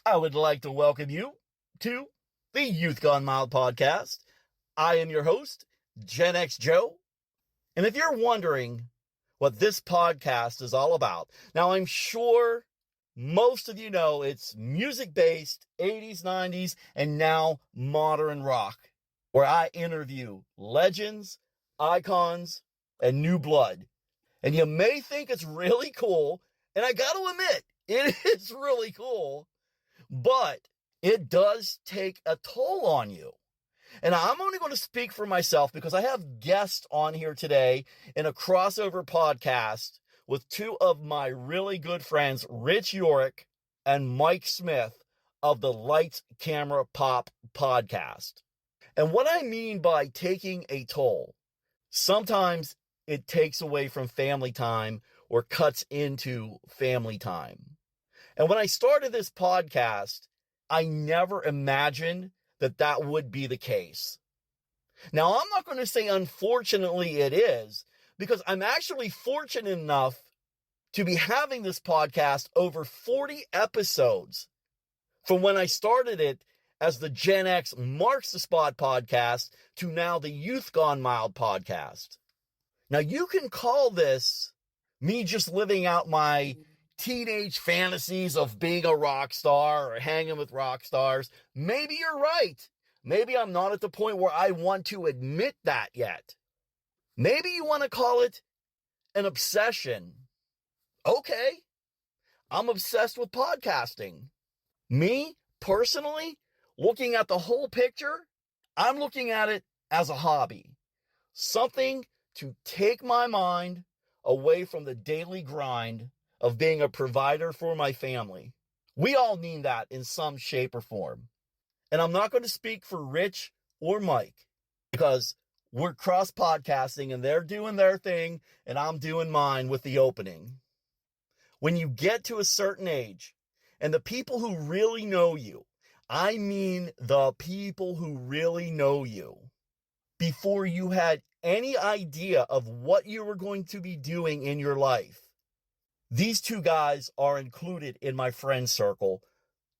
I would like to welcome you to the Youth Gone Mild podcast. I am your host, Gen X Joe. And if you're wondering what this podcast is all about, now I'm sure most of you know it's music-based, 80s, 90s, and now modern rock, where I interview legends, icons, and new blood. And you may think it's really cool, and I gotta admit, it is really cool, but it does take a toll on you. And I'm only going to speak for myself because I have guests on here today in a crossover podcast with two of my really good friends, Rich Urick and Mike Smith of the Lights, Camera, Pop podcast. And what I mean by taking a toll, sometimes it takes away from family time or cuts into family time. And when I started this podcast, I never imagined that that would be the case. Now, I'm not going to say unfortunately it is, because I'm actually fortunate enough to be having this podcast over 40 episodes from when I started it as the Gen X Marks the Spot podcast to now the Youth Gone Mild podcast. Now, you can call this me just living out my teenage fantasies of being a rock star or hanging with rock stars. Maybe you're right. Maybe I'm not at the point where I want to admit that yet. Maybe you want to call it an obsession. Okay, I'm obsessed with podcasting. Me, personally, looking at the whole picture, I'm looking at it as a hobby. Something to take my mind away from the daily grind of being a provider for my family. We all need that in some shape or form. And I'm not going to speak for Rich or Mike because we're cross podcasting and they're doing their thing and I'm doing mine with the opening. When you get to a certain age and the people who really know you, I mean the people who really know you, before you had any idea of what you were going to be doing in your life, these two guys are included in my friend circle.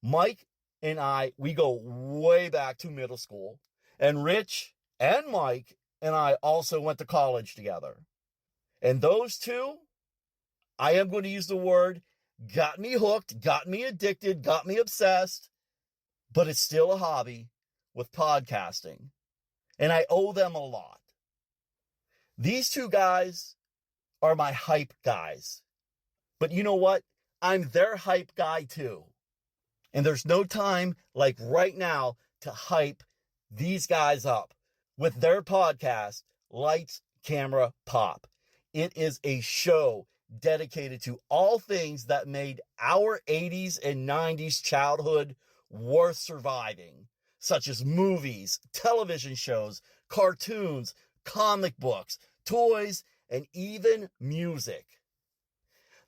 Mike and I, we go way back to middle school. And Rich and Mike and I also went to college together. And those two, I am going to use the word, got me hooked, got me addicted, got me obsessed. But it's still a hobby with podcasting. And I owe them a lot. These two guys are my hype guys. But you know what? I'm their hype guy too. And there's no time like right now to hype these guys up with their podcast, Lights, Camera, Pop. It is a show dedicated to all things that made our 80s and 90s childhood worth surviving, such as movies, television shows, cartoons, comic books, toys, and even music.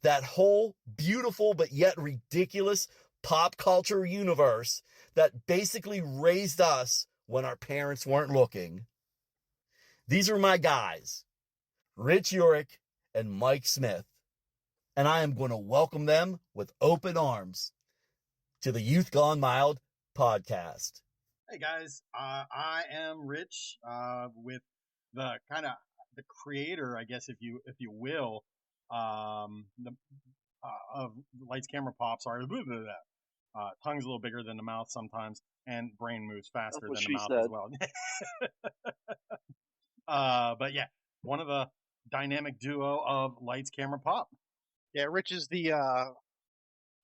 That whole beautiful but yet ridiculous pop culture universe that basically raised us when our parents weren't looking. These are my guys, Rich Urick and Mike Smith, and I am going to welcome them with open arms to the Youth Gone Mild podcast. Hey guys, I am Rich, with the kind of the creator, I guess, if you will, of Lights, Camera, Pop. Sorry, blah, blah, blah. Tongue's a little bigger than the mouth sometimes, and brain moves faster than the mouth as well. But yeah, one of the dynamic duo of Lights, Camera, Pop. Yeah, Rich is the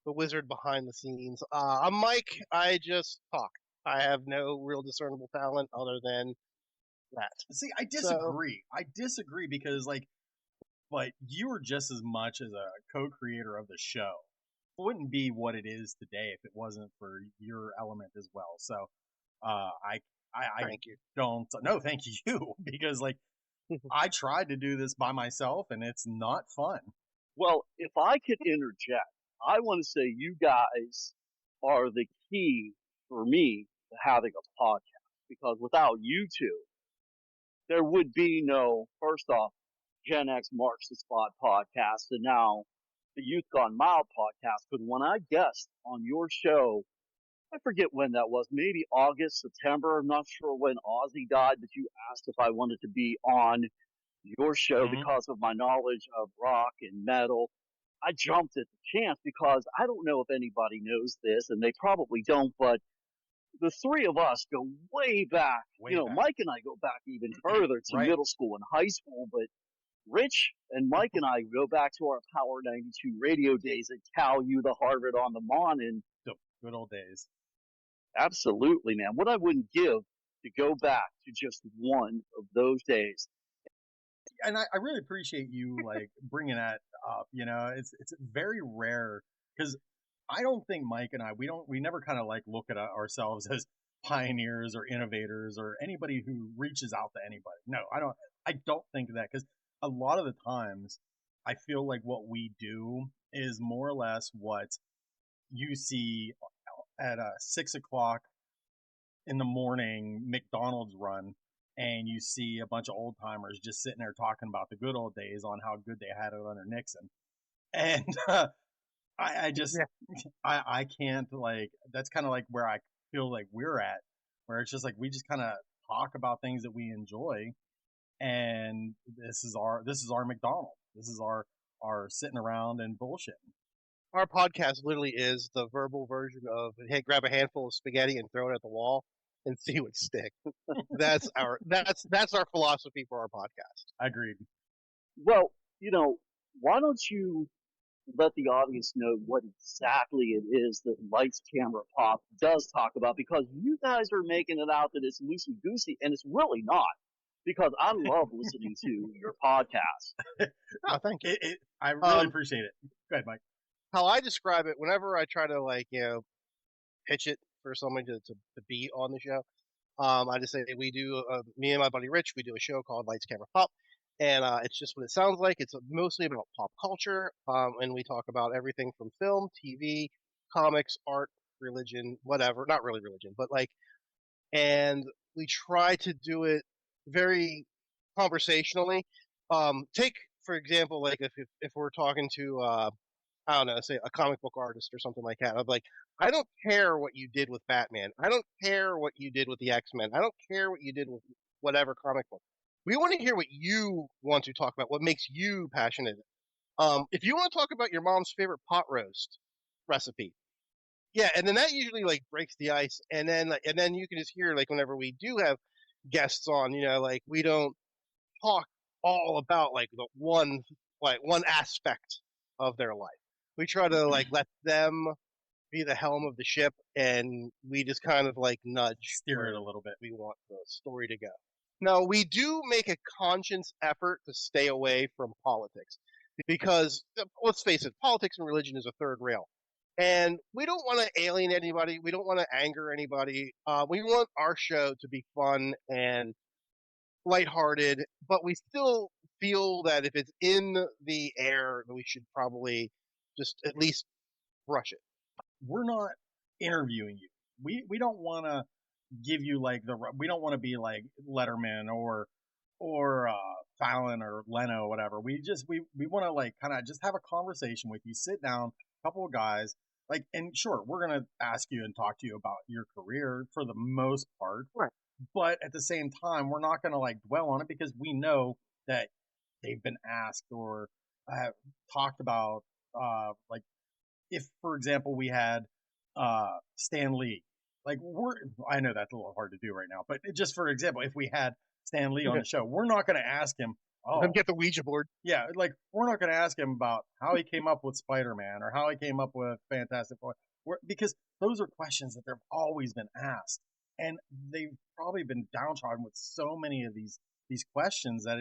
wizard behind the scenes. I'm Mike. I just talk. I have no real discernible talent other than that. See, I disagree. I disagree because, but you were just as much as a co-creator of the show. It wouldn't be what it is today if it wasn't for your element as well. So, I Thank you. don't. No, thank you, because I tried to do this by myself and it's not fun. Well, if I could interject, I want to say you guys are the key for me to having a podcast, because without you two, there would be no, first off, Gen X Marks the Spot podcast, and now the Youth Gone Mild podcast. But when I guest on your show I forget when that was, maybe August, September. I'm not sure when Ozzy died, but you asked if I wanted to be on your show Mhm. because of my knowledge of rock and metal. I jumped at the chance because I don't know if anybody knows this, and they probably don't, but the three of us go way back. Way back. Mike and I go back even further to Right. middle school and high school, but Rich and Mike and I go back to our Power 92 radio days at Cal U, the Harvard on the Mon, and The good old days. absolutely, man, what I wouldn't give to go back to just one of those days. And I really appreciate you like bringing that up. It's very rare because I don't think Mike and we never kind of like look at ourselves as pioneers or innovators or anybody who reaches out to anybody. No, I don't think that, because a lot of the times I feel like what we do is more or less what you see at 6 o'clock in the morning McDonald's run, and you see a bunch of old timers just sitting there talking about the good old days on how good they had it under Nixon. And I just Yeah. I can't, like, that's kind of like where I feel like we're at, where it's just like we just kind of talk about things that we enjoy, and this is our McDonald's. This is our sitting around and bullshitting. Our podcast literally is the verbal version of, hey, grab a handful of spaghetti and throw it at the wall and see what sticks. That's our philosophy for our podcast. Agreed. Well, why don't you let the audience know what exactly it is that Lights Camera Pop does talk about, because you guys are making it out that it's loosey goosey, and it's really not. Because I love listening to your podcast. Oh, thank you. I really appreciate it. Go ahead, Mike. How I describe it, whenever I try to pitch it for somebody to be on the show, I just say we do, me and my buddy Rich, we do a show called Lights Camera Pop, and it's just what it sounds like. It's mostly about pop culture, and we talk about everything from film, TV, comics, art, religion, whatever. Not really religion, but and we try to do it very conversationally. Take for example, like if we're talking to I don't know, say a comic book artist or something like that. I'm like, I don't care what you did with Batman. I don't care what you did with the X-Men. I don't care what you did with whatever comic book. We want to hear what you want to talk about, what makes you passionate. If you want to talk about your mom's favorite pot roast recipe, yeah, and then that usually like breaks the ice, and then you can just hear, like, whenever we do have guests on, like, we don't talk all about like the one aspect of their life. We try to like let them be the helm of the ship, and we just kind of like nudge Steer it a little bit. we want the story to go. Now, we do make a conscious effort to stay away from politics because, let's face it, politics and religion is a third rail. And we don't want to alienate anybody. We don't want to anger anybody. We want our show to be fun and lighthearted, but we still feel that if it's in the air, we should probably just at least brush it. We're not interviewing you. We don't want to give you like we don't want to be like Letterman or Fallon or Leno or whatever. We want to like kind of just have a conversation with you, sit down, couple of guys, like, and sure, we're gonna ask you and talk to you about your career for the most part, Right. but at the same time, we're not gonna like dwell on it because we know that they've been asked or talked about, like, if, for example, we had Stan Lee, like, I know that's a little hard to do right now, but just for example, if we had Stan Lee on the show, we're not going to ask him, Get the Ouija board. yeah, like, we're not going to ask him about how he came up with Spider-Man or how he came up with Fantastic Four, because those are questions that they've always been asked, and they've probably been downtrodden with so many of these questions that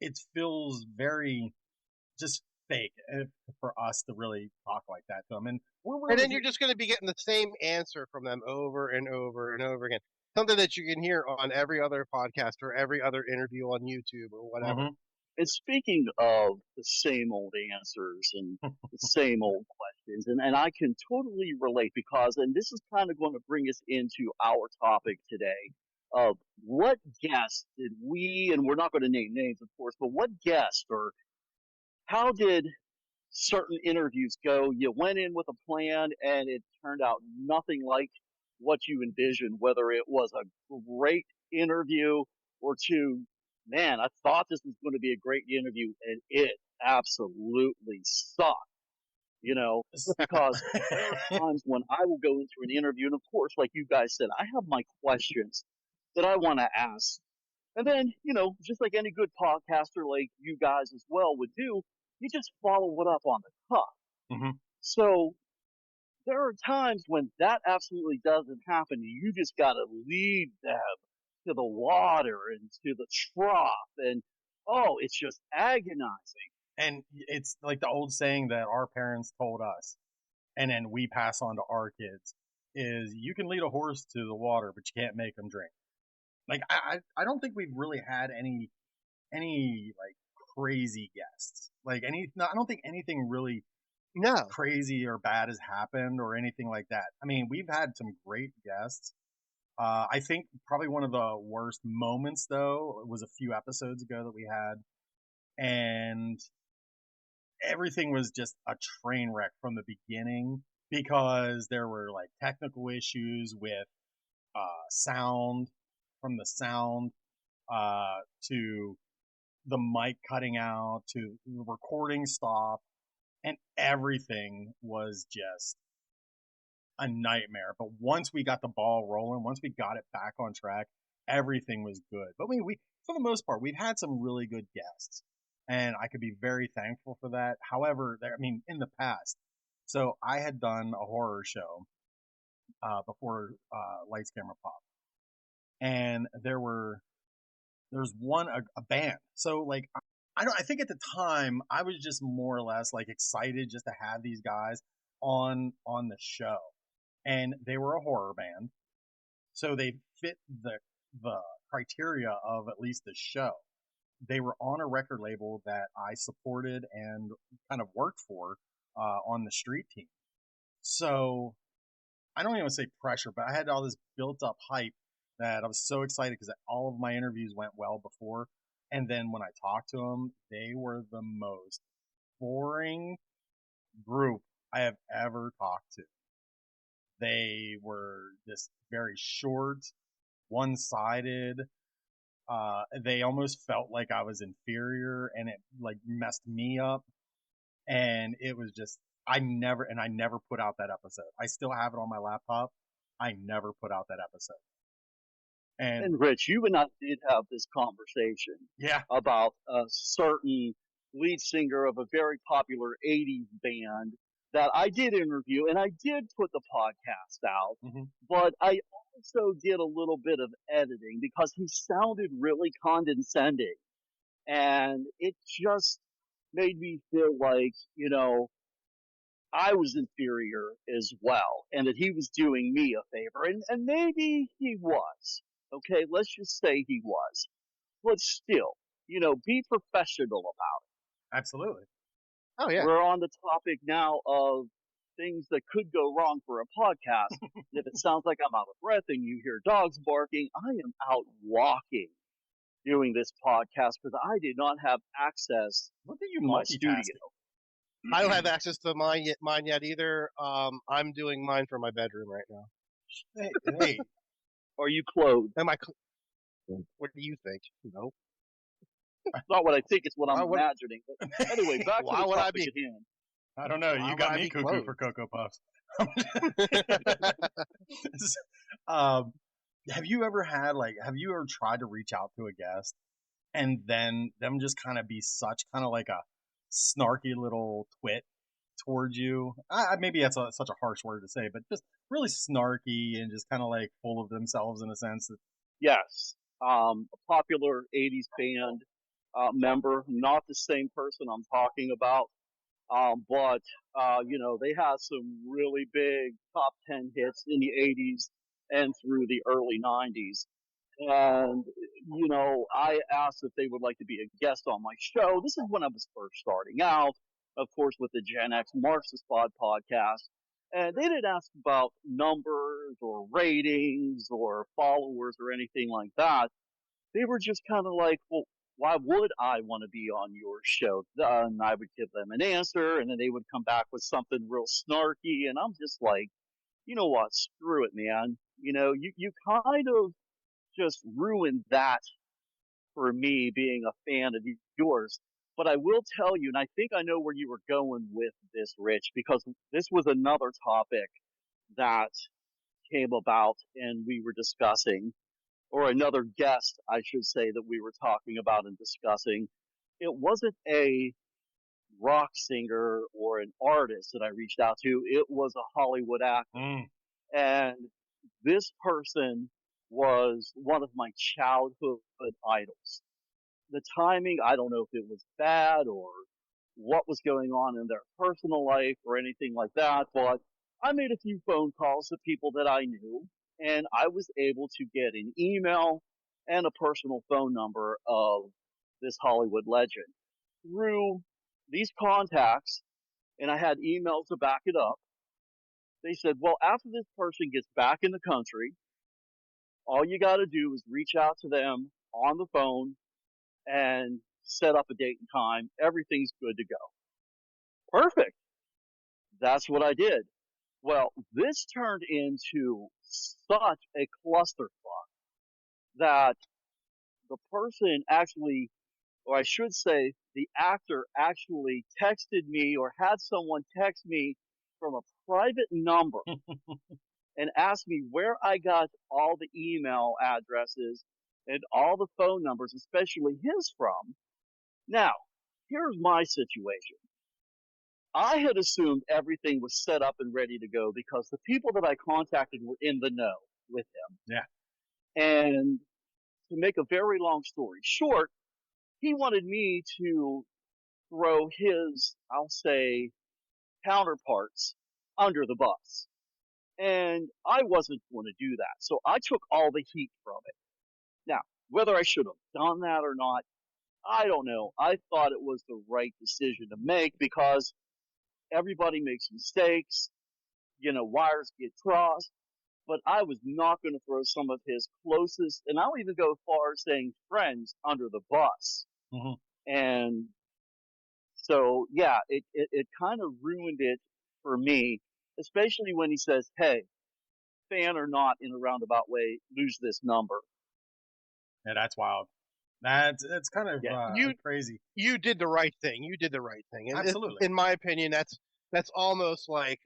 it feels very just fake for us to really talk like that to them. And then you're just going to be getting the same answer from them over and over and over again. Something that you can hear on every other podcast or every other interview on YouTube or whatever. Mm-hmm. And speaking of the same old answers and the same old questions, and I can totally relate because, and this is kind of going to bring us into our topic today of what guest did we, and we're not going to name names, of course, but what guest or how did certain interviews go. You went in with a plan and it turned out nothing like what you envisioned, whether it was a great interview or two, man, I thought this was going to be a great interview and it absolutely sucked, because there are times when I will go into an interview and of course, like you guys said, I have my questions that I want to ask. And then, just like any good podcaster like you guys as well would do, you just follow it up on the cuff. Hmm. So there are times when that absolutely doesn't happen. You just got to lead them to the water and to the trough. And, oh, it's just agonizing. And it's like the old saying that our parents told us, and then we pass on to our kids, is you can lead a horse to the water, but you can't make them drink. Like I don't think we've really had any like crazy guests. Like I don't think anything really No. crazy or bad has happened or anything like that. I mean, we've had some great guests. I think probably one of the worst moments though was a few episodes ago that we had, and everything was just a train wreck from the beginning because there were like technical issues with sound, from the sound to the mic cutting out to the recording stop, and everything was just a nightmare. But once we got the ball rolling, once we got it back on track, everything was good. But we for the most part, we've had some really good guests, and I could be very thankful for that. However, in the past, so I had done a horror show before Lights Camera Pop, and there's a band. So like I think at the time I was just more or less like excited just to have these guys on the show, and they were a horror band, so they fit the criteria of at least the show. They were on a record label that I supported and kind of worked for on the street team. So I don't even say pressure, but I had all this built up hype that I was so excited because all of my interviews went well before. And then when I talked to them, they were the most boring group I have ever talked to. They were just very short, one-sided. They almost felt like I was inferior, and it like messed me up. And it was just, I never put out that episode. I still have it on my laptop. I never put out that episode. And Rich, you and I did have this conversation Yeah, about a certain lead singer of a very popular 80s band that I did interview and I did put the podcast out, hmm but I also did a little bit of editing because he sounded really condescending and it just made me feel like, I was inferior as well and that he was doing me a favor. And maybe he was. Okay, let's just say he was. But still, be professional about absolutely. Oh it. yeah. We're on the topic now of things that could go wrong for a podcast. And if it sounds like I'm out of breath and you hear dogs barking, I am out walking doing this podcast because I did not have access Look at you to my multitasking. studio. I don't have access to mine yet either. I'm doing mine from my bedroom right now. Hey, Are you clothed? Am I? What do you think? No. Not what I think, it's what Why I'm would- imagining. But anyway, back to Why the would I topic be- at hand. I don't know. Why You would got I me be cuckoo clothed? for Cocoa Puffs. Have you ever tried to reach out to a guest and then them just kind of be such kind of like a snarky little twit towards you? Maybe that's such a harsh word to say, but just really snarky and just kind of like full of themselves in a sense. Yes, a popular 80s band member, not the same person I'm talking about, but, they had some really big top 10 hits in the 80s and through the early 90s. And, I asked if they would like to be a guest on my show. This is when I was first starting out, of course, with the Gen X Marks the Spot podcast. And they didn't ask about numbers or ratings or followers or anything like that. They were just kind of like, well, why would I want to be on your show? And I would give them an answer, and then they would come back with something real snarky, and I'm just like, you know what? Screw it, man. You kind of just ruined that for me being a fan of yours. But I will tell you, and I think I know where you were going with this, Rich, because this was another topic that came about and we were discussing, or another guest, I should say, that we were talking about and discussing. It wasn't a rock singer or an artist that I reached out to. It was a Hollywood actor. And this person was one of my childhood idols. The timing, I don't know if it was bad or what was going on in their personal life or anything like that, but I made a few phone calls to people that I knew, and I was able to get an email and a personal phone number of this Hollywood legend through these contacts, and I had emails to back it up. They said, well, after this person gets back in the country, all you got to do is reach out to them on the phone and set up a date and time. Everything's good to go. Perfect. That's what I did. Well, this turned into such a clusterfuck that the person actually, or I should say, the actor actually texted me or had someone text me from a private number and asked me where I got all the email addresses and all the phone numbers, especially his from. Now, here's my situation. I had assumed everything was set up and ready to go because the people that I contacted were in the know with him. Yeah. And to make a very long story short, he wanted me to throw his, I'll say, counterparts under the bus. And I wasn't going to do that. So I took all the heat from it. Now, whether I should have done that or not, I don't know. I thought it was the right decision to make because everybody makes mistakes. Wires get crossed. But I was not going to throw some of his closest, and I'll even go far as saying friends, under the bus. And so, yeah, it kind of ruined it for me, especially when he says, hey, fan or not, in a roundabout way, lose this number. Yeah, that's wild. That's kind of crazy. You did the right thing. You did the right thing. Absolutely. In my opinion, that's almost like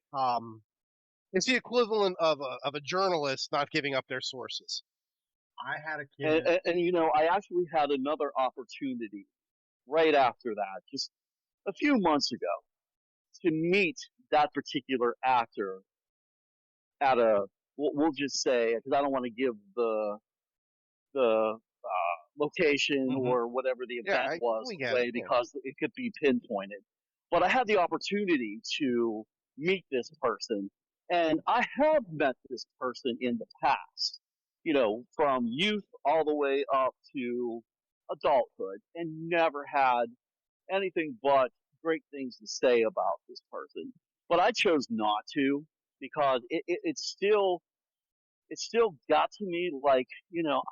it's the equivalent of a journalist not giving up their sources. I had a kid, and I actually had another opportunity right after that, just a few months ago, to meet that particular actor at we'll just say, because I don't want to give the location or whatever the event was away because it could be pinpointed. But I had the opportunity to meet this person, and I have met this person in the past, from youth all the way up to adulthood, and never had anything but great things to say about this person. But I chose not to because it still got to me like,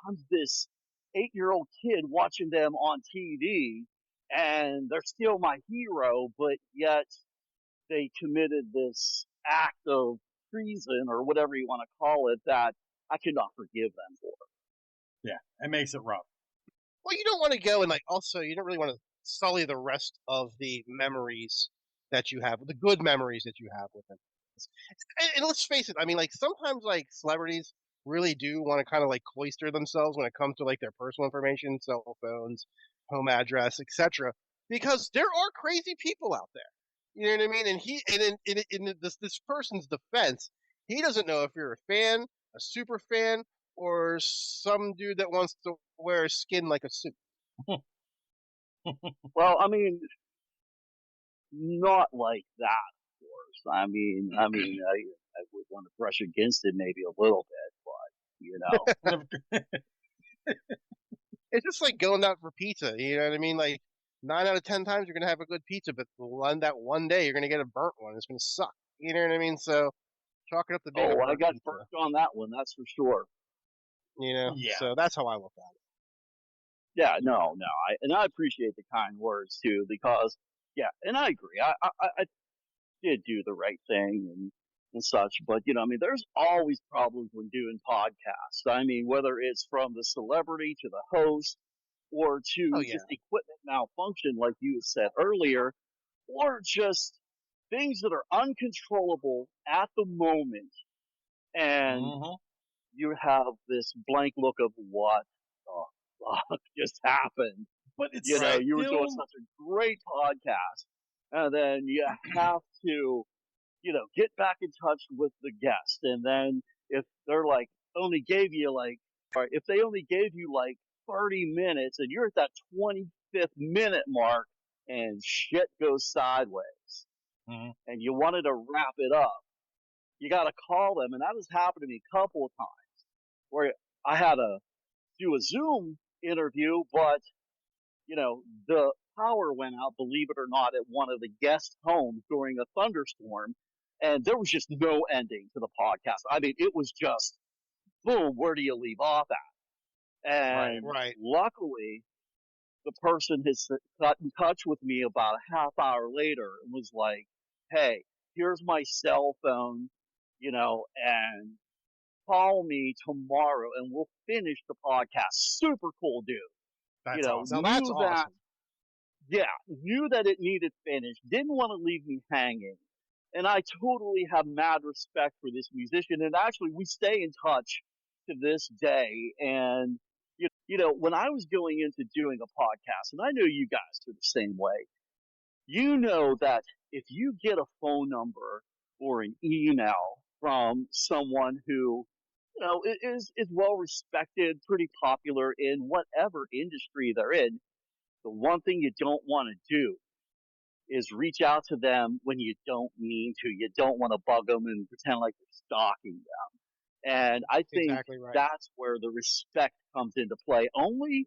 I'm this 8-year-old kid watching them on TV and they're still my hero, but yet they committed this act of treason or whatever you want to call it that I cannot forgive them for. Yeah, it makes it rough. Well, you don't want to go and also you don't really want to sully the rest of the memories that you have, the good memories that you have with them. And let's face it, I mean, sometimes celebrities really do want to kind of cloister themselves when it comes to their personal information, cell phones, home address, etc. Because there are crazy people out there. You know what I mean? And in this person's defense, he doesn't know if you're a fan, a super fan, or some dude that wants to wear skin like a suit. Well, I mean, not like that, of course. I mean, I would want to brush against it maybe a little bit, but It's just like going out for pizza. You know what I mean? 9 out of 10 times you're gonna have a good pizza, but that one day you're gonna get a burnt one. It's gonna suck. You know what I mean? So chalk it up to being. I got burnt on that one. That's for sure. Yeah. So that's how I look at it. Yeah, no, no. And I appreciate the kind words too, because yeah, and I agree. I did do the right thing and such, but I mean, there's always problems when doing podcasts. I mean, whether it's from the celebrity to the host, or Oh to yeah, just equipment malfunction, like you said earlier, or just things that are uncontrollable at the moment, and Mm-hmm. you have this blank look of what the fuck just happened. But it's You were doing still such a great podcast, and then you have to, get back in touch with the guest, and then if they're like only gave you like, or if they only gave you like 30 minutes, and you're at that 25th minute mark, and shit goes sideways, Mhm. and you wanted to wrap it up, you got to call them, and that has happened to me a couple of times where I had to do a Zoom interview, but the power went out, believe it or not, at one of the guest homes during a thunderstorm, and there was just no ending to the podcast. I mean, it was just boom, where do you leave off at? Right. And right. luckily, the person has got in touch with me about a half hour later and was like, "Hey, here's my cell phone, and call me tomorrow and we'll finish the podcast." Super cool dude. That's Now awesome. that's Knew that, awesome. yeah, knew that it needed finished, didn't want to leave me hanging. And I totally have mad respect for this musician. And actually, we stay in touch to this day. And, when I was going into doing a podcast, and I know you guys are the same way, you know that if you get a phone number or an email from someone who, is well respected, pretty popular in whatever industry they're in, the one thing you don't want to do is reach out to them when you don't mean to. You don't want to bug them and pretend like you're stalking them. And I think Exactly right. that's where the respect comes into play. Only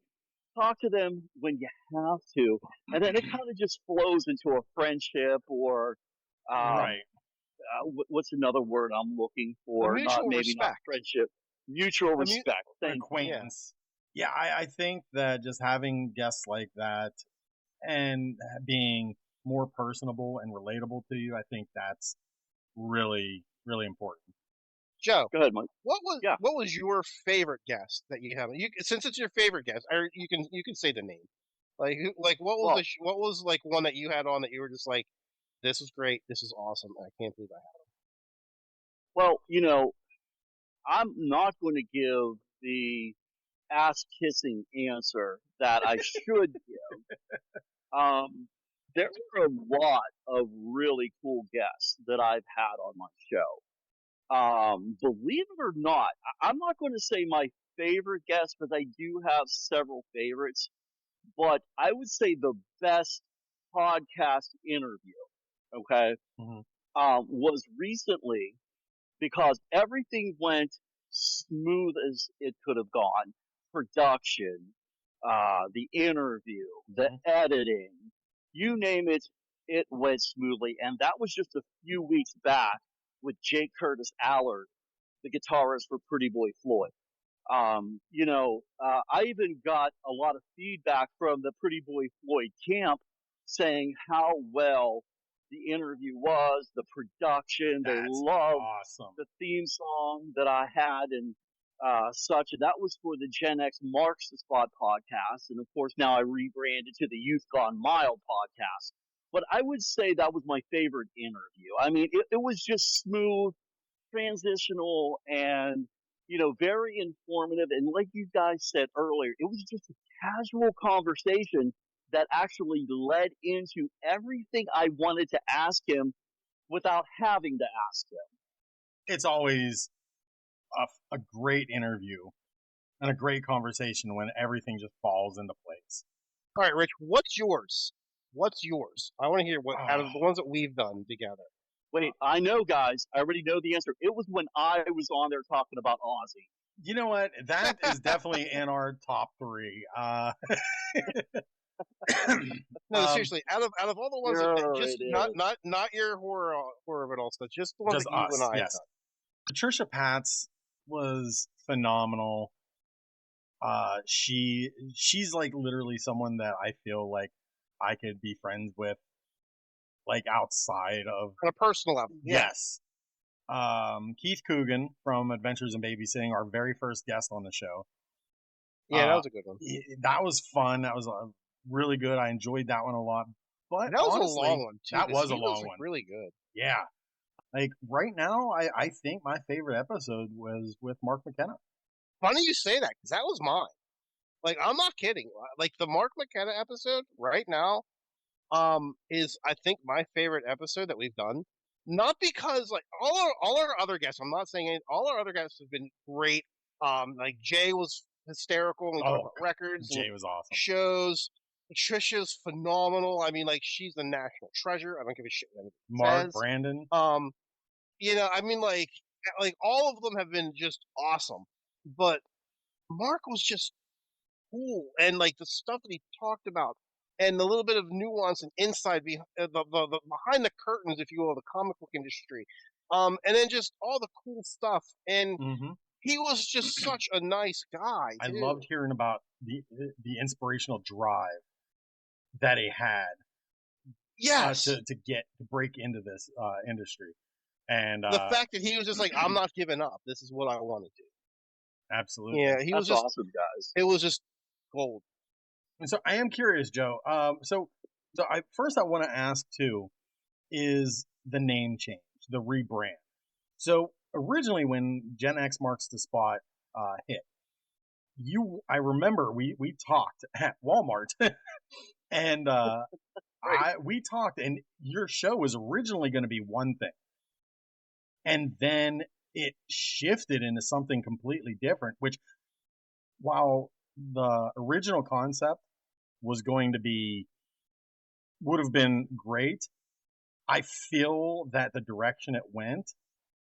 talk to them when you have to. And then it kind of just flows into a friendship or, um, Right. what's another word I'm looking A for? Not, mutual maybe not respect. friendship, mutual A mu- respect. Thank you. yeah. Acquaintance. Yeah, I think that just having guests like that and being more personable and relatable to you, I think that's really, really important. Joe, Go ahead, Mike. Yeah. what was your favorite guest that you have? Since it's your favorite guest, or you can say the name. Like what was Well, what was like one that you had on that you were just like, this is great, this is awesome, I can't believe I have well, I'm not going to give the ass kissing answer that I should give. There were a lot of really cool guests that I've had on my show. Believe it or not, I'm not going to say my favorite guest because I do have several favorites, but I would say the best podcast interview, okay, Mhm. was recently because everything went smooth as it could have gone. Production, the interview, the Mhm. editing, you name it, it went smoothly. And that was just a few weeks back with Jake Curtis Allard, the guitarist for Pretty Boy Floyd. I even got a lot of feedback from the Pretty Boy Floyd camp saying how well the interview was, the production. They That's loved awesome. the theme song that I had and such. And that was for the Gen X Marks the Spot podcast. And of course, now I rebranded to the Youth Gone Mild podcast. But I would say that was my favorite interview. I mean, it was just smooth, transitional, and very informative. And like you guys said earlier, it was just a casual conversation that actually led into everything I wanted to ask him without having to ask him. It's always a great interview and a great conversation when everything just falls into place. All right, Rich, what's yours? What's yours? I want to hear what out of the Oh, ones that we've done together. Wait, I know, guys. I already know the answer. It was when I was on there talking about Ozzy. you know what? That is definitely in our top three. No, um, seriously, out of all the ones that Sure, just it is. not your horror of it all stuff, just the ones just that you and us, I have yes. Patricia Patz was phenomenal. She's like literally someone that I feel like I could be friends with, like outside of. On a personal level. Yeah. Yes. Keith Coogan from Adventures in Babysitting, our very first guest on the show. Yeah, that was a good one. That was fun. That was really good. I enjoyed that one a lot. But And that was honestly, a long one too. that was a he long like, one. Really good. Yeah. Like right now, I think my favorite episode was with Mark McKenna. Funny you say that, because that was mine. Like, I'm not kidding. Like, the Mark McKenna episode right now, is I think my favorite episode that we've done. Not because like all our other guests, I'm not saying all our other guests have been great. Like Jay was hysterical when we talked about records. Jay was awesome. Shows. Trisha's phenomenal. I mean, like, she's the national treasure. I don't give a shit what anybody Mark, says. Brandon. You know, I mean, like all of them have been just awesome. But Mark was just cool, and like the stuff that he talked about, and the little bit of nuance and insight the behind the curtains, if you will, of the comic book industry, and then just all the cool stuff. And he was just such a nice guy. I loved hearing about the inspirational drive that he had. Yes, to break into this industry, and the fact that he was just like, I'm not giving up. This is what I want to do. Absolutely. Yeah, he was That's just awesome, guys. It was just gold. And so I am curious, Joe. So I want to ask too, is the name change, the rebrand. So originally, when Gen X Marks the Spot hit, I remember we talked at Walmart, and we talked, and your show was originally going to be one thing, and then it shifted into something completely different. Which, while the original concept was going to would have been great, I feel that the direction it went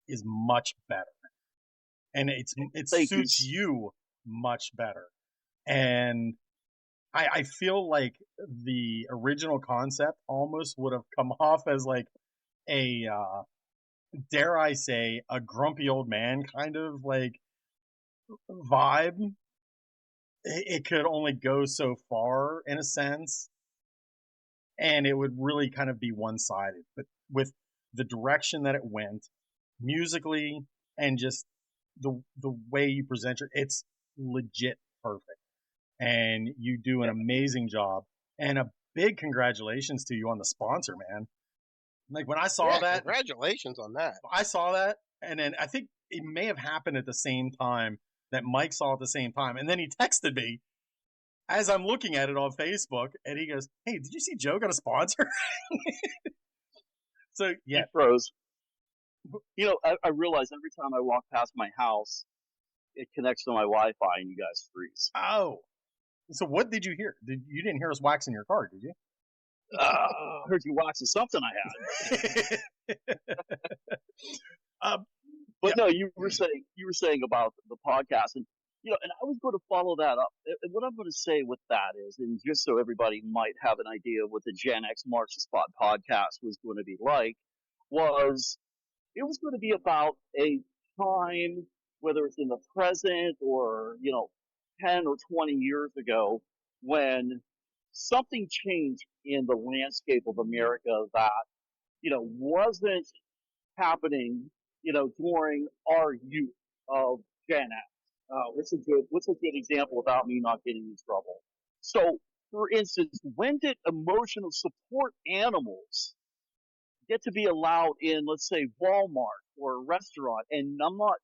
is much better, and it suits you much better. And I feel like the original concept almost would have come off as like a dare I say a grumpy old man kind of like vibe. It could only go so far in a sense, and it would really kind of be one-sided. But with the direction that it went musically and just the way you present it's legit perfect, and you do an amazing job. And a big congratulations to you on the sponsor, man. Like when I saw that, congratulations on that. I saw that, and then I think it may have happened at the same time that Mike saw at the same time, and then he texted me as I'm looking at it on Facebook, and he goes, "Hey, did you see Joe got a sponsor?" So yeah, he froze. You know, I realize every time I walk past my house, it connects to my Wi-Fi, and you guys freeze. Oh, so what did you hear? You didn't hear us waxing your car, did you? I heard you waxing something I had. But no, you were saying about the podcast, and you know, and I was going to follow that up. And what I'm going to say with that is, and just so everybody might have an idea what the Gen X Marks the Spot podcast was going to be like, was it was going to be about a time, whether it's in the present or, you know, 10 or 20 years ago, when something changed in the landscape of America that, you know, wasn't happening, you know, during our youth of Gen X. What's a good example without me not getting in trouble? So, for instance, when did emotional support animals get to be allowed in, let's say, Walmart or a restaurant? And I'm not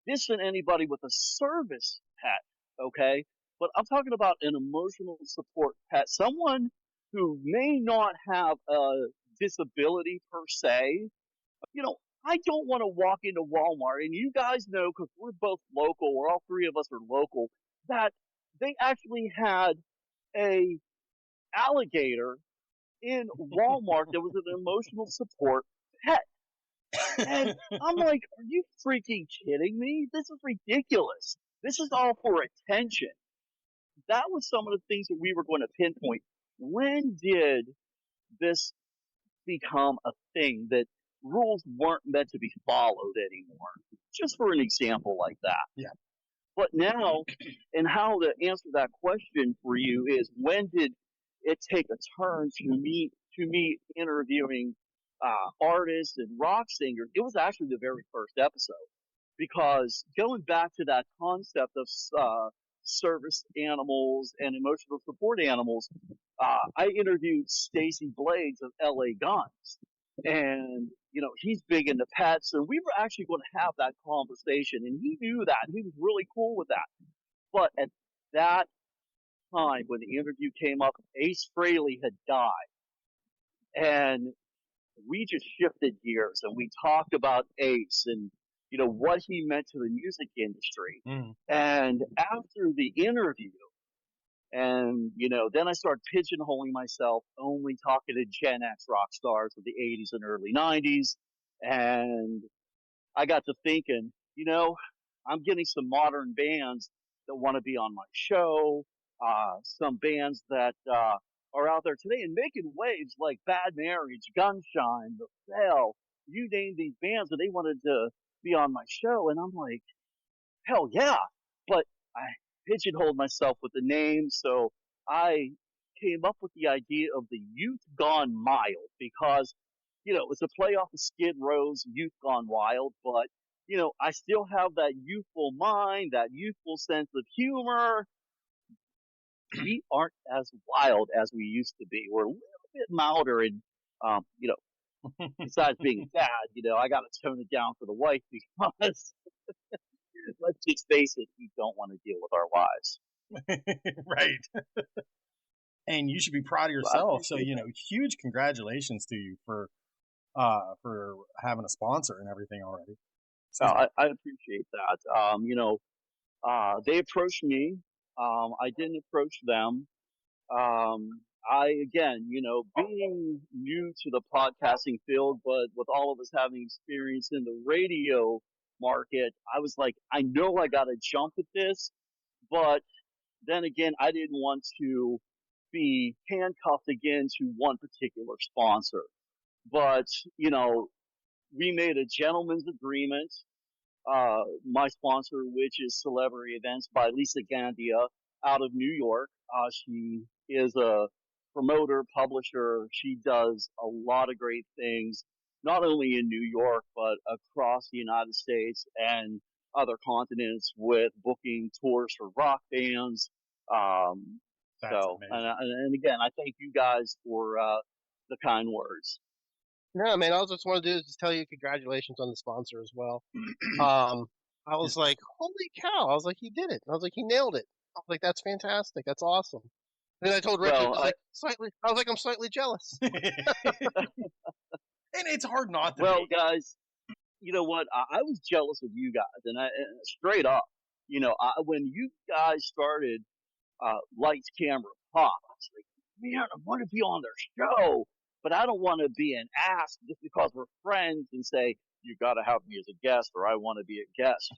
dissing anybody with a service pet, okay? But I'm talking about an emotional support pet, someone who may not have a disability per se. You know, I don't want to walk into Walmart, and you guys know, because we're both local, or all three of us are local, that they actually had a alligator in Walmart that was an emotional support pet. And I'm like, are you freaking kidding me? This is ridiculous. This is all for attention. That was some of the things that we were going to pinpoint. When did this become a thing that rules weren't meant to be followed anymore? Just for an example like that. Yeah. But now, and how to answer that question for you is, when did it take a turn to me interviewing artists and rock singers? It was actually the very first episode, because going back to that concept of service animals and emotional support animals, I interviewed Stacy Blades of LA Guns, and he's big into pets, and we were actually going to have that conversation, and he knew that, and he was really cool with that. But at that time, when the interview came up, Ace Frehley had died, and we just shifted gears and we talked about Ace and what he meant to the music industry. And after the interview, and then I started pigeonholing myself, only talking to Gen X rock stars of the 80s and early 90s. And I got to thinking, I'm getting some modern bands that want to be on my show, some bands that are out there today and making waves, like Bad Marriage, Gunshine, The Fell, you name these bands, and they wanted to be on my show. And I'm like, hell yeah. But I pigeonholed myself with the name, so I came up with the idea of the Youth Gone Mild, because it's a play off of Skid Row's Youth Gone Wild, but I still have that youthful mind, that youthful sense of humor. We aren't as wild as we used to be. We're a little bit milder, and besides being dad, I got to tone it down for the wife, because let's just face it, we don't want to deal with our wives. Right. And you should be proud of yourself. So, huge congratulations to you for having a sponsor and everything already. So I appreciate that. They approached me. I didn't approach them. Again, being new to the podcasting field, but with all of us having experience in the radio market, I was like, I know I got to jump at this, but then again, I didn't want to be handcuffed again to one particular sponsor. But, we made a gentleman's agreement. My sponsor, which is Celebrity Events by Lisa Gandia out of New York. She is a promoter, publisher. She does a lot of great things, not only in New York, but across the United States and other continents, with booking tours for rock bands. And again, I thank you guys for the kind words. No, man, all I just want to do is just tell you congratulations on the sponsor as well. I was like, holy cow. I was like, he did it. I was like, he nailed it. I was like, that's fantastic. That's awesome. And then I told Rick, I was like, I'm slightly jealous. and it's hard not to Well, be. guys, you know what? I was jealous of you guys, and straight up, when you guys started Lights, Camera, Pop, I was like, man, I want to be on their show, but I don't want to be an ass just because we're friends and say, you got to have me as a guest, or I want to be a guest,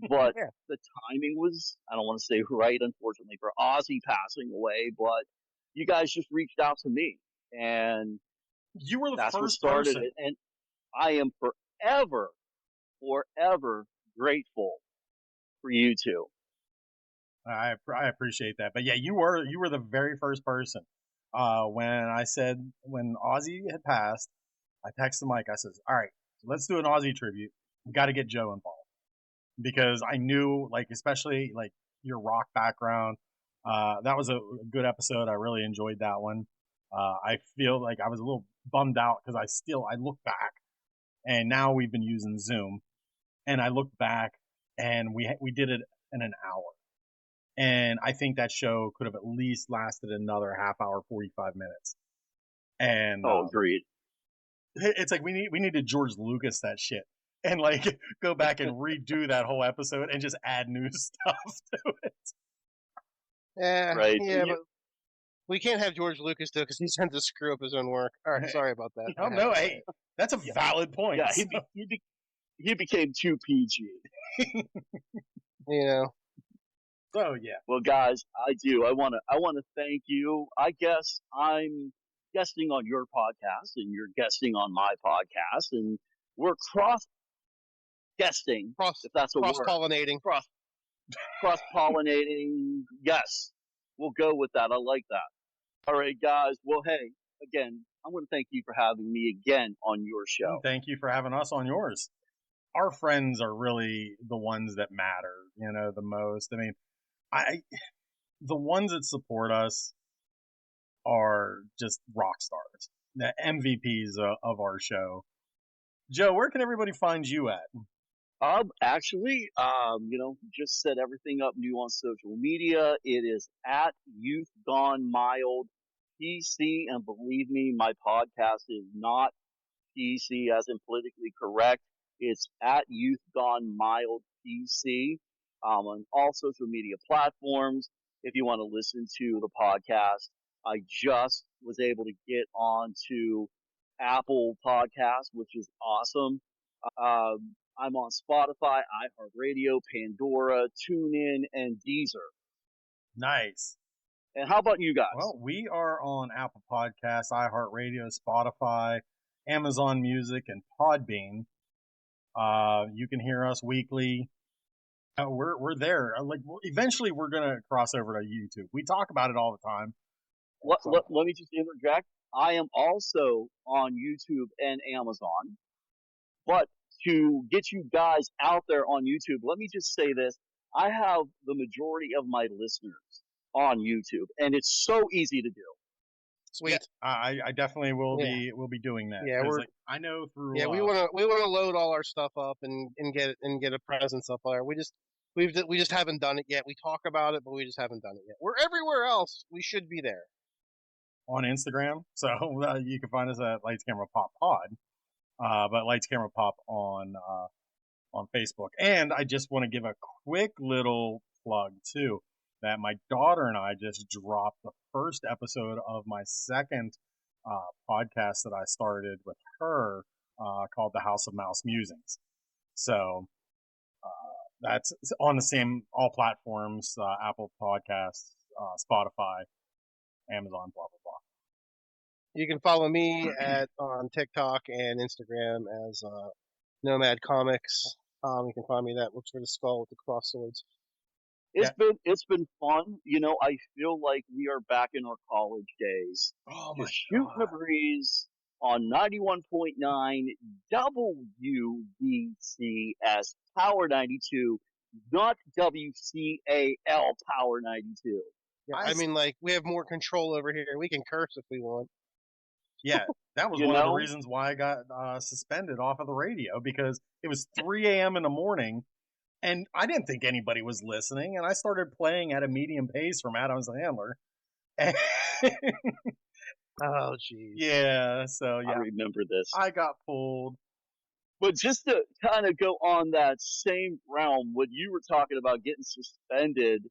But Yeah. the timing was, I don't want to say right, unfortunately, for Ozzy passing away, but you guys just reached out to me, and You were the that's what first started person. it. And I am forever grateful for you two. I appreciate that. But yeah, you were the very first person. When Ozzy had passed, I texted Mike. I says, all right, let's do an Ozzy tribute. We got to get Joe involved, because I knew, especially your rock background. That was a good episode. I really enjoyed that one. I feel like I was a little bummed out, because I look back, and now we've been using Zoom, and I look back, and we did it in an hour. And I think that show could have at least lasted another half hour, 45 minutes. And Agreed. It's like we need to George Lucas that shit, and go back and redo that whole episode and just add new stuff to it. Yeah, Right. yeah, but we can't have George Lucas though, because he tends to screw up his own work. All right, sorry about that. Oh no, hey, that's a valid point. Yeah, he became too PG. Oh yeah. Well, guys, I want to thank you. I guess I'm guesting on your podcast, and you're guesting on my podcast, and we're cross guesting, if that's a word. Cross-pollinating. cross-pollinating. Yes, we'll go with that. I like that. All right, guys. Well, hey, again, I want to thank you for having me again on your show. Thank you for having us on yours. Our friends are really the ones that matter, the most. I mean, the ones that support us are just rock stars, the MVPs of our show. Joe, where can everybody find you at? Actually, just set everything up new on social media. It is at Youth Gone Mild PC, and believe me, my podcast is not PC as in politically correct. It's at Youth Gone Mild PC on all social media platforms. If you want to listen to the podcast, I just was able to get onto Apple Podcasts, which is awesome. I'm on Spotify, iHeartRadio, Pandora, TuneIn, and Deezer. Nice. And how about you guys? Well, we are on Apple Podcasts, iHeartRadio, Spotify, Amazon Music, and Podbean. You can hear us weekly. We're there. Eventually, we're gonna cross over to YouTube. We talk about it all the time. Let me just interject. I am also on YouTube and Amazon. But to get you guys out there on YouTube, let me just say this. I have the majority of my listeners on YouTube, and it's so easy to do. Sweet. Yeah, I definitely will be doing that. Yeah, I know through. Yeah, we want to load all our stuff up and get a presence up there. We just haven't done it yet. We talk about it, but we just haven't done it yet. We're everywhere else. We should be there. On Instagram, so you can find us at Lights Camera Pop Pod, but Lights Camera Pop on Facebook. And I just want to give a quick little plug too, that my daughter and I just dropped the first episode of my second podcast that I started with her, called The House of Mouse Musings. So that's on the same all platforms: Apple Podcasts, Spotify, Amazon, blah blah blah. You can follow me on TikTok and Instagram as Nomad Comics. You can find me that. Looks for the skull with the cross swords. It's been fun. I feel like we are back in our college days. Oh my Just shooting the breeze on 91.9 WBCS Power 92, not WCAL Power 92. Yeah, I mean, we have more control over here. We can curse if we want. Yeah, that was one of the reasons why I got suspended off of the radio, because it was 3 a.m. in the morning, and I didn't think anybody was listening, and I started playing at a medium pace from Adam Sandler. Oh, jeez. Yeah, so yeah. I remember this. I got pulled. But just to kind of go on that same realm, when you were talking about getting suspended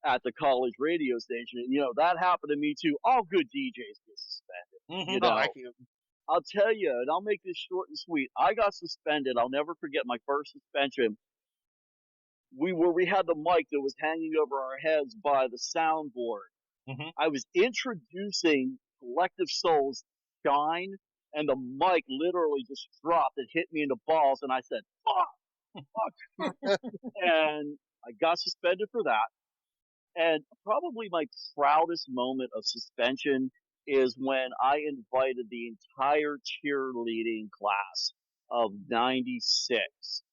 at the college radio station, that happened to me too. All good DJs get suspended. I'll tell you, and I'll make this short and sweet. I got suspended. I'll never forget my first suspension. We had the mic that was hanging over our heads by the soundboard. Mm-hmm. I was introducing Collective Soul's Shine, and the mic literally just dropped and hit me in the balls, and I said, fuck. And I got suspended for that. And probably my proudest moment of suspension is when I invited the entire cheerleading class of 96,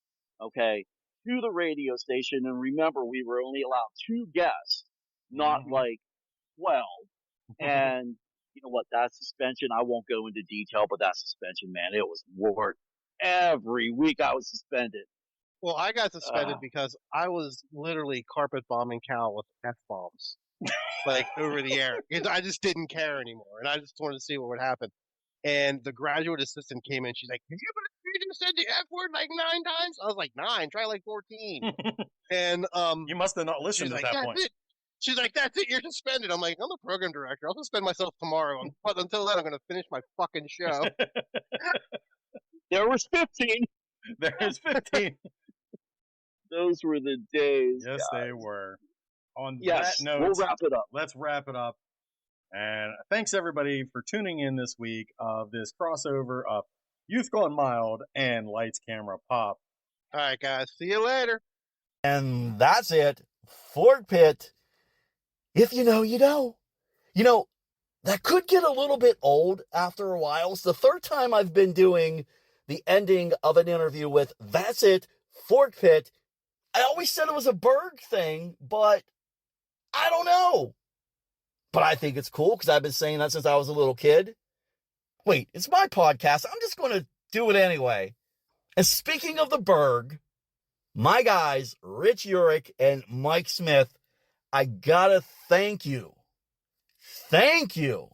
okay, to the radio station. And remember, we were only allowed 2 guests, not like 12. And you know what? That suspension, I won't go into detail, but that suspension, man, it was worth every week I was suspended. Well, I got suspended because I was literally carpet bombing Cal with F-bombs, over the air. I just didn't care anymore, and I just wanted to see what would happen. And the graduate assistant came in. She's like, "Have you just said the F word 9 times?" I was like, 9. Try 14. And you must have not listened at that point. She's like, "That's it. You're suspended." I'm like, "I'm the program director. I'll suspend myself tomorrow. But until then, I'm going to finish my fucking show." There was 15. There's 15. Those were the days. Yes, guys. they were. On that note, we'll wrap it up. Let's wrap it up. And thanks everybody for tuning in this week of this crossover of Youth Gone Mild and Lights Camera Pop. All right, guys. See you later. And that's it. Fork Pit. If you know, you know. You know, that could get a little bit old after a while. It's the third time I've been doing the ending of an interview with "That's it, Fork Pit." I always said it was a Berg thing, but I don't know. But I think it's cool because I've been saying that since I was a little kid. Wait, it's my podcast. I'm just going to do it anyway. And speaking of the Berg, my guys, Rich Urick and Mike Smith, I gotta thank you. Thank you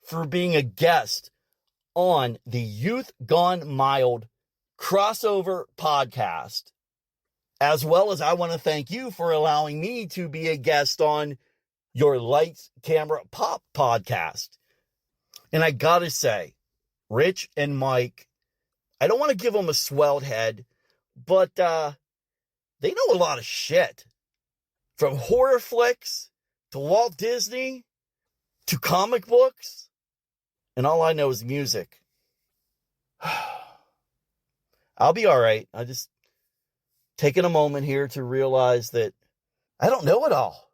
for being a guest on the Youth Gone Mild crossover podcast. As well as I want to thank you for allowing me to be a guest on your Lights, Camera, Pop podcast. And I gotta say, Rich and Mike, I don't want to give them a swelled head, but they know a lot of shit. From horror flicks to Walt Disney to comic books. And all I know is music. I'll be all right. I just taking a moment here to realize that I don't know it all.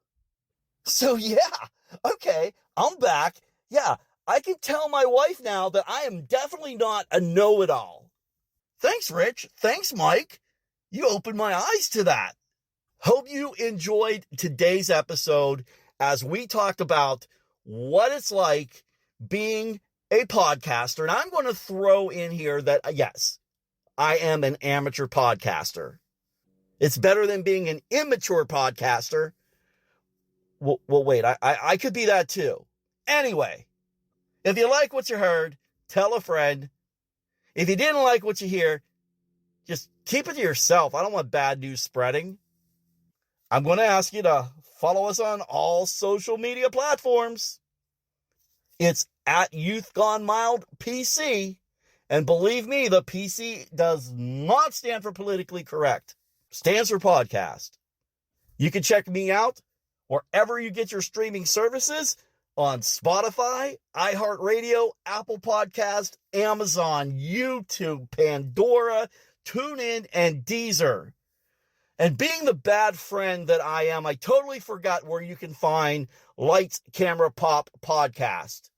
So yeah, okay, I'm back. Yeah, I can tell my wife now that I am definitely not a know-it-all. Thanks, Rich. Thanks, Mike. You opened my eyes to that. Hope you enjoyed today's episode as we talked about what it's like being a podcaster. And I'm going to throw in here that, yes, I am an amateur podcaster. It's better than being an immature podcaster. Well, wait, I could be that too. Anyway, if you like what you heard, tell a friend. If you didn't like what you hear, just keep it to yourself. I don't want bad news spreading. I'm going to ask you to follow us on all social media platforms. It's at Youth Gone Mild PC. And believe me, the PC does not stand for politically correct. It stands for podcast. You can check me out wherever you get your streaming services on Spotify, iHeartRadio, Apple Podcast, Amazon, YouTube, Pandora, TuneIn, and Deezer. And being the bad friend that I am, I totally forgot where you can find Lights, Camera, Pop podcast.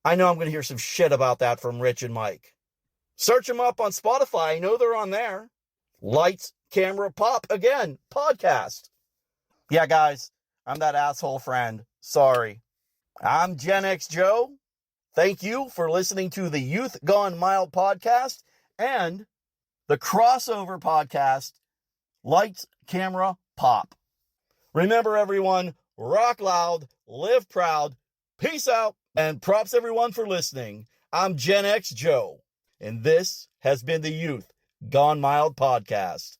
I know I'm going to hear some shit about that from Rich and Mike. Search them up on Spotify. I know they're on there. Lights, Camera, Pop, again, podcast. Yeah, guys, I'm that asshole friend. Sorry. I'm Gen X Joe. Thank you for listening to the Youth Gone Mild podcast and the crossover podcast, Lights, Camera, Pop. Remember, everyone, rock loud, live proud, peace out, and props everyone for listening. I'm Gen X Joe, and this has been the Youth Gone Mild podcast.